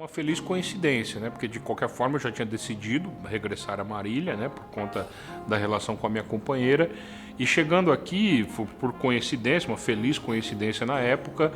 Uma feliz coincidência, né? Porque de qualquer forma eu já tinha decidido regressar a Marília, né? Por conta da relação com a minha companheira. E chegando aqui, por coincidência, uma feliz coincidência na época,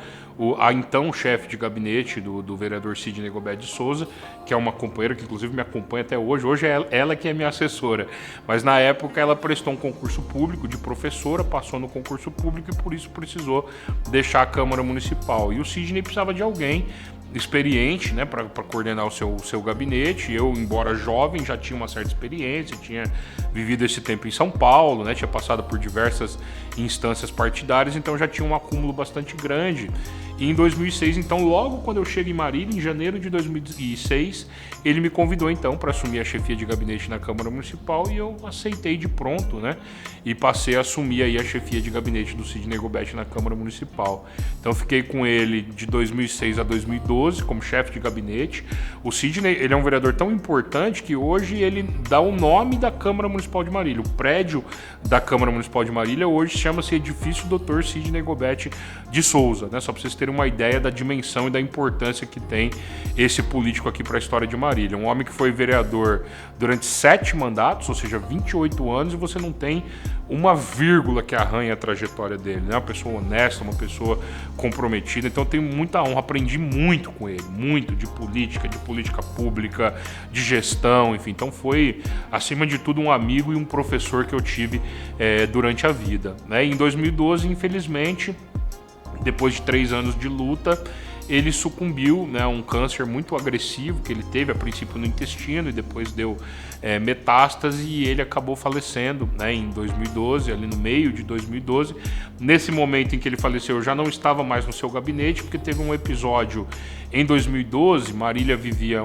a então chefe de gabinete do vereador Sidney Gobet de Souza, que é uma companheira que inclusive me acompanha até hoje, hoje é ela que é minha assessora, mas na época ela prestou um concurso público de professora, passou no concurso público e por isso precisou deixar a Câmara Municipal. E o Sidney precisava de alguém experiente, né, para coordenar o seu gabinete. Eu, embora jovem, já tinha uma certa experiência, tinha vivido esse tempo em São Paulo, né, tinha passado por diversas instâncias partidárias, então já tinha um acúmulo bastante grande. E em 2006, então, logo quando eu chego em Marília, em janeiro de 2006, ele me convidou então para assumir a chefia de gabinete na Câmara Municipal e eu aceitei de pronto, né? E passei a assumir aí a chefia de gabinete do Sidney Gobet na Câmara Municipal. Então fiquei com ele de 2006 a 2012 como chefe de gabinete. O Sidney, ele é um vereador tão importante que hoje ele dá o nome da Câmara Municipal de Marília. O prédio da Câmara Municipal de Marília hoje chama-se Edifício Dr. Sidney Gobet de Souza, né? Só para vocês terem uma ideia da dimensão e da importância que tem esse político aqui para a história de Marília. Um homem que foi vereador durante 7 mandatos, ou seja, 28 anos, e você não tem uma vírgula que arranha a trajetória dele, né? Uma pessoa honesta, uma pessoa comprometida. Então eu tenho muita honra, aprendi muito com ele, muito de política pública, de gestão, enfim. Então foi, acima de tudo, um amigo e um professor que eu tive durante a vida, né? E em 2012, infelizmente, depois de 3 anos de luta, ele sucumbiu, né, a um câncer muito agressivo que ele teve, a princípio no intestino, e depois deu metástase, e ele acabou falecendo, né, em 2012, ali no meio de 2012. Nesse momento em que ele faleceu, eu já não estava mais no seu gabinete, porque teve um episódio em 2012, Marília vivia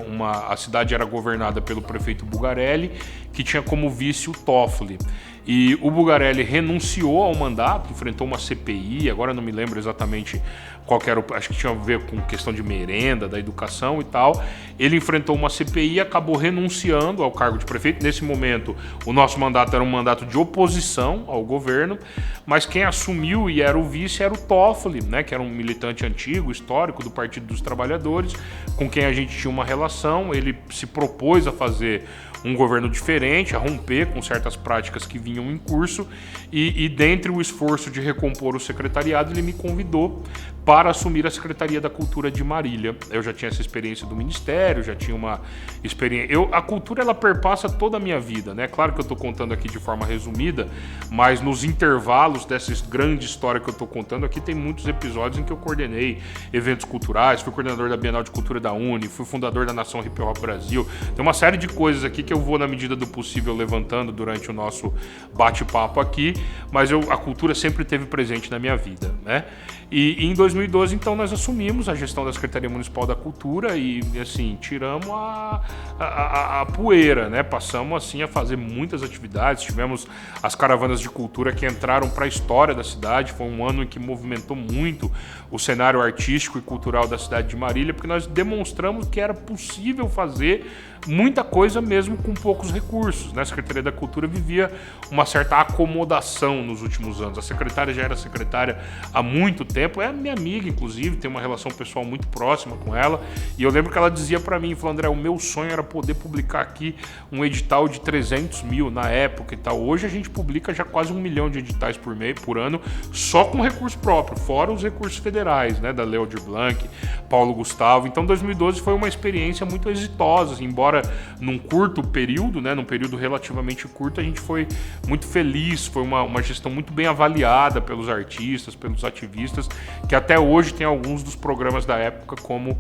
a cidade era governada pelo prefeito Bugarelli, que tinha como vice o Toffoli. E o Bugarelli renunciou ao mandato, enfrentou uma CPI, agora não me lembro exatamente qual que era, acho que tinha a ver com questão de merenda, da educação e tal. Ele enfrentou uma CPI e acabou renunciando ao cargo de prefeito. Nesse momento, o nosso mandato era um mandato de oposição ao governo, mas quem assumiu e era o vice era o Toffoli, né, que era um militante antigo, histórico do Partido dos Trabalhadores, com quem a gente tinha uma relação. Ele se propôs a fazer um governo diferente, a romper com certas práticas que vinham em curso, e dentre o esforço de recompor o secretariado, ele me convidou para assumir a Secretaria da Cultura de Marília. Eu já tinha essa experiência do Ministério, já tinha uma experiência... A cultura, ela perpassa toda a minha vida, né? Claro que eu estou contando aqui de forma resumida, mas nos intervalos dessa grande história que eu estou contando aqui, tem muitos episódios em que eu coordenei eventos culturais, fui coordenador da Bienal de Cultura da Uni, fui fundador da Nação Hip Hop Brasil. Tem uma série de coisas aqui que eu vou, na medida do possível, levantando durante o nosso bate-papo aqui, mas a cultura sempre esteve presente na minha vida, né? E em 2012, então, nós assumimos a gestão da Secretaria Municipal da Cultura e, assim, tiramos a poeira, né? Passamos, assim, a fazer muitas atividades. Tivemos as caravanas de cultura que entraram para a história da cidade. Foi um ano em que movimentou muito o cenário artístico e cultural da cidade de Marília, porque nós demonstramos que era possível fazer muita coisa mesmo com poucos recursos, né? A Secretaria da Cultura vivia uma certa acomodação nos últimos anos. A secretária já era secretária há muito tempo, é minha amiga, inclusive, tem uma relação pessoal muito próxima com ela, e eu lembro que ela dizia para mim, falou: André, o meu sonho era poder publicar aqui um edital de 300 mil na época e tal. Hoje a gente publica já quase 1 milhão de editais por ano, só com recurso próprio, fora os recursos federais, né? Da Lei Aldir Blanc, Paulo Gustavo. Então 2012 foi uma experiência muito exitosa, embora num curto período, né, num período relativamente curto, a gente foi muito feliz, foi uma gestão muito bem avaliada pelos artistas, pelos ativistas, que até hoje tem alguns dos programas da época como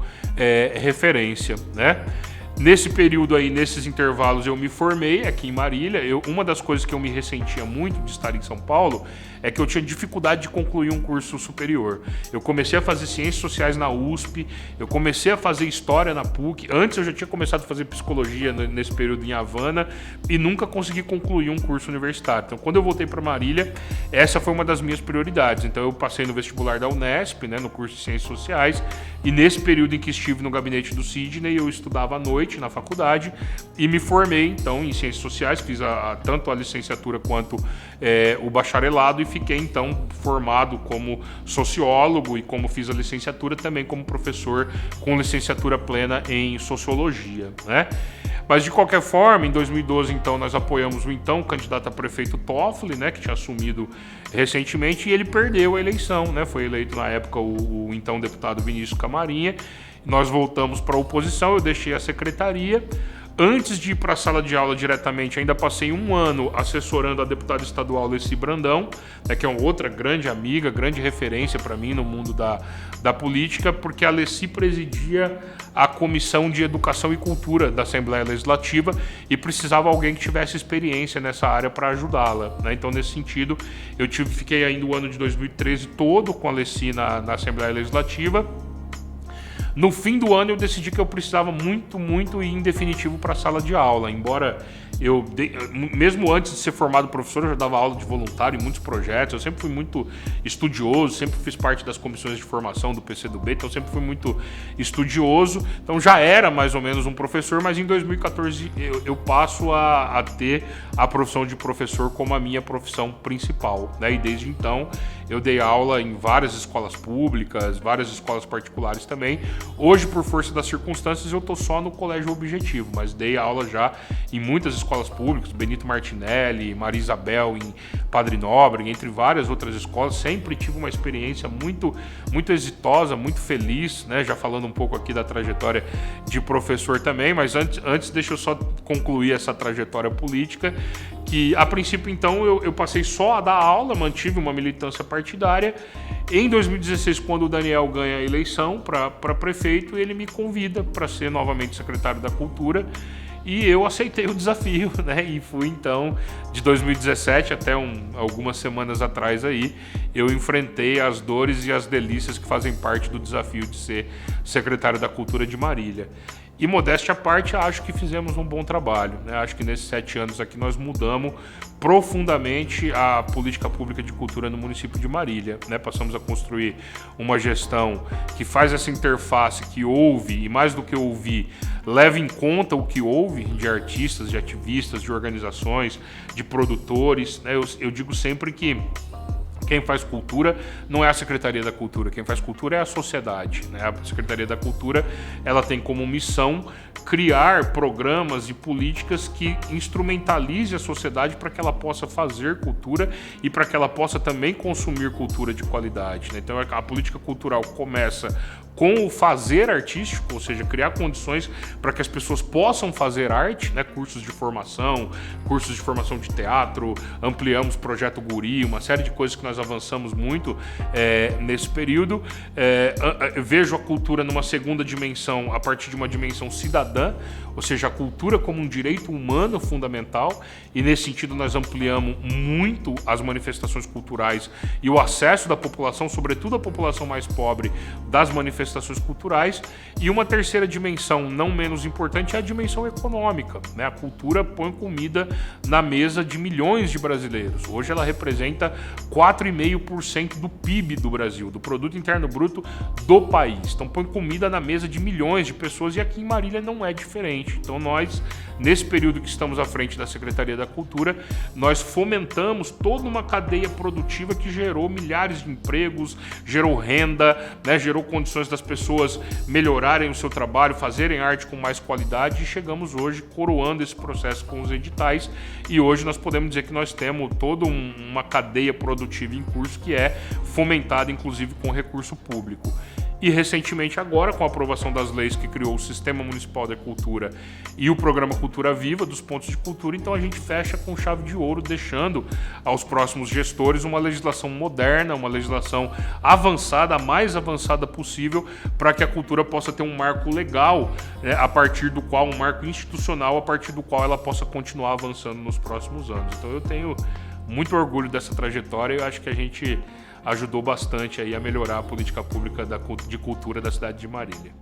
referência, né? Nesse período aí, nesses intervalos, eu me formei aqui em Marília. Uma das coisas que eu me ressentia muito de estar em São Paulo é que eu tinha dificuldade de concluir um curso superior. Eu comecei a fazer Ciências Sociais na USP, eu comecei a fazer História na PUC. Antes eu já tinha começado a fazer Psicologia nesse período em Havana e nunca consegui concluir um curso universitário. Então, quando eu voltei para Marília, essa foi uma das minhas prioridades. Então, eu passei no vestibular da Unesp, né, no curso de Ciências Sociais, e nesse período em que estive no gabinete do Sidney, eu estudava à noite, noite na faculdade e me formei, então, em Ciências Sociais, fiz tanto a licenciatura quanto o bacharelado e fiquei, então, formado como sociólogo e como fiz a licenciatura, também como professor com licenciatura plena em Sociologia, né? Mas, de qualquer forma, em 2012, então, nós apoiamos o então candidato a prefeito Toffoli, né, que tinha assumido recentemente, e ele perdeu a eleição, né? Foi eleito, na época, o então deputado Vinícius Camarinha. Nós voltamos para a oposição, eu deixei a secretaria. Antes de ir para a sala de aula diretamente, ainda passei um ano assessorando a deputada estadual Leci Brandão, né, que é uma outra grande amiga, grande referência para mim no mundo da política, porque a Leci presidia a Comissão de Educação e Cultura da Assembleia Legislativa e precisava de alguém que tivesse experiência nessa área para ajudá-la, né? Então, nesse sentido, fiquei ainda o ano de 2013 todo com a Leci na Assembleia Legislativa. No fim do ano eu decidi que eu precisava muito ir em definitivo para a sala de aula, embora mesmo antes de ser formado professor, eu já dava aula de voluntário em muitos projetos, eu sempre fui muito estudioso, sempre fiz parte das comissões de formação do PCdoB, então sempre fui muito estudioso, então já era mais ou menos um professor, mas em 2014 eu passo a ter a profissão de professor como a minha profissão principal, né? E desde então eu dei aula em várias escolas públicas, várias escolas particulares também. Hoje, por força das circunstâncias, eu estou só no Colégio Objetivo, mas dei aula já em muitas escolas públicas, Benito Martinelli, Maria Isabel, em Padre Nóbrega, entre várias outras escolas. Sempre tive uma experiência muito exitosa, muito feliz, né? Já falando um pouco aqui da trajetória de professor também, mas antes deixa eu só concluir essa trajetória política, que a princípio, então, eu passei só a dar aula, mantive uma militância partidária. Em 2016, quando o Daniel ganha a eleição para prefeito, ele me convida para ser novamente secretário da Cultura e eu aceitei o desafio, né? E fui, então, de 2017 até algumas semanas atrás aí, eu enfrentei as dores e as delícias que fazem parte do desafio de ser secretário da Cultura de Marília. E, modéstia à parte, acho que fizemos um bom trabalho, né? Acho que nesses 7 anos aqui nós mudamos profundamente a política pública de cultura no município de Marília, né? Passamos a construir uma gestão que faz essa interface, que ouve, e mais do que ouvir, leva em conta o que ouve de artistas, de ativistas, de organizações, de produtores, né? Eu digo sempre que quem faz cultura não é a Secretaria da Cultura, quem faz cultura é a sociedade, né? A Secretaria da Cultura, ela tem como missão criar programas e políticas que instrumentalize a sociedade para que ela possa fazer cultura e para que ela possa também consumir cultura de qualidade, né? Então a política cultural começa com o fazer artístico, ou seja, criar condições para que as pessoas possam fazer arte, né? Cursos de formação de teatro, ampliamos o projeto Guri, uma série de coisas que nós avançamos muito nesse período. Vejo a cultura numa segunda dimensão, a partir de uma dimensão cidadã, ou seja, a cultura como um direito humano fundamental, e nesse sentido nós ampliamos muito as manifestações culturais e o acesso da população, sobretudo a população mais pobre, das manifestações culturais. E uma terceira dimensão, não menos importante, é a dimensão econômica, né? A cultura põe comida na mesa de milhões de brasileiros. Hoje ela representa 4,5% do PIB do Brasil, do Produto Interno Bruto do país. Então põe comida na mesa de milhões de pessoas, e aqui em Marília não é diferente. Então nós, nesse período que estamos à frente da Secretaria da Cultura, nós fomentamos toda uma cadeia produtiva que gerou milhares de empregos, gerou renda, né? Gerou condições das pessoas melhorarem o seu trabalho, fazerem arte com mais qualidade, e chegamos hoje coroando esse processo com os editais, e hoje nós podemos dizer que nós temos toda uma cadeia produtiva em curso que é fomentada inclusive com recurso público. E recentemente agora, com a aprovação das leis que criou o Sistema Municipal de Cultura e o Programa Cultura Viva, dos pontos de cultura, então a gente fecha com chave de ouro, deixando aos próximos gestores uma legislação moderna, uma legislação avançada, a mais avançada possível, para que a cultura possa ter um marco legal, né, um marco institucional, a partir do qual ela possa continuar avançando nos próximos anos. Então eu tenho muito orgulho dessa trajetória, e eu acho que a gente ajudou bastante aí a melhorar a política pública de cultura da cidade de Marília.